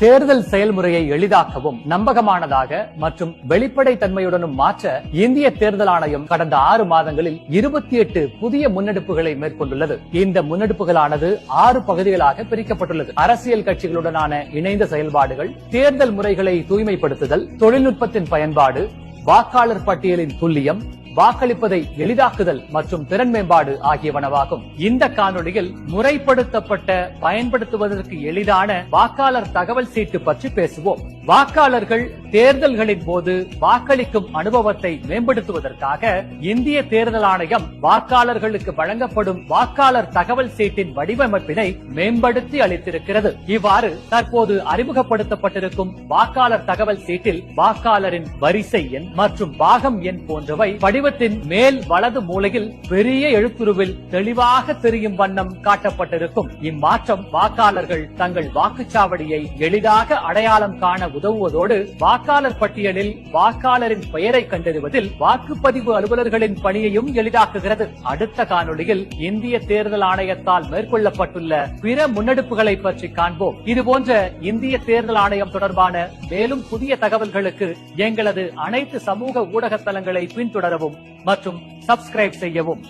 தேர்தல் செயல்முறையை எளிதாக்கவும் நம்பகமானதாக மற்றும் வெளிப்படை தன்மையுடனும் மாற்ற இந்திய தேர்தல் ஆணையம் கடந்த 6 மாதங்களில் 28 புதிய முன்னெடுப்புகளை மேற்கொண்டுள்ளது. இந்த முன்னெடுப்புகளானது 6 பகுதிகளாக பிரிக்கப்பட்டுள்ளது. அரசியல் கட்சிகளுடனான இணைந்த செயல்பாடுகள், தேர்தல் முறைகளை தூய்மைப்படுத்துதல், தொழில்நுட்பத்தின் பயன்பாடு, வாக்காளர் பட்டியலின் துல்லியம், வாக்களிப்பதை எளிதாக்குதல் மற்றும் திறன் மேம்பாடு ஆகியவனவாகும். இந்த காணொளியில் முறைப்படுத்தப்பட்ட பயன்படுத்துவதற்கு எளிதான வாக்காளர் தகவல் சீட்டு பற்றி பேசுவோம். வாக்காளர்கள் தேர்தல்களின் போது வாக்களிக்கும் அனுபவத்தை மேம்படுத்துவதற்காக இந்திய தேர்தல் ஆணையம் வாக்காளர்களுக்கு வழங்கப்படும் வாக்காளர் தகவல் சீட்டின் வடிவமைப்பினை மேம்படுத்தி அளித்திருக்கிறது. இவ்வாறு தற்போது அறிமுகப்படுத்தப்பட்டிருக்கும் வாக்காளர் தகவல் சீட்டில் வாக்காளரின் வரிசை எண் மற்றும் பாகம் எண் போன்றவை படிவத்தின் மேல் வலது மூலையில் பெரிய எழுத்துருவில் தெளிவாக தெரியும் வண்ணம் காட்டப்பட்டிருக்கும். இம்மாற்றம் வாக்காளர்கள் தங்கள் வாக்குச்சாவடியை எளிதாக அடையாளம் காண உதவுவதோடு வாக்காளர் பட்டியலில் வாக்காளரின் பெயரை கண்டறிவதில் வாக்குப்பதிவு அலுவலர்களின் பணியையும் எளிதாக்குகிறது. அடுத்த காணொளியில் இந்திய தேர்தல் ஆணையத்தால் மேற்கொள்ளப்பட்டுள்ள பிற முன்னெடுப்புகளை பற்றி காண்போம். இதுபோன்ற இந்திய தேர்தல் ஆணையம் தொடர்பான மேலும் புதிய தகவல்களுக்கு எங்களது அனைத்து சமூக ஊடக தளங்களை பின்தொடரவும் மற்றும் சப்ஸ்கிரைப் செய்யவும்.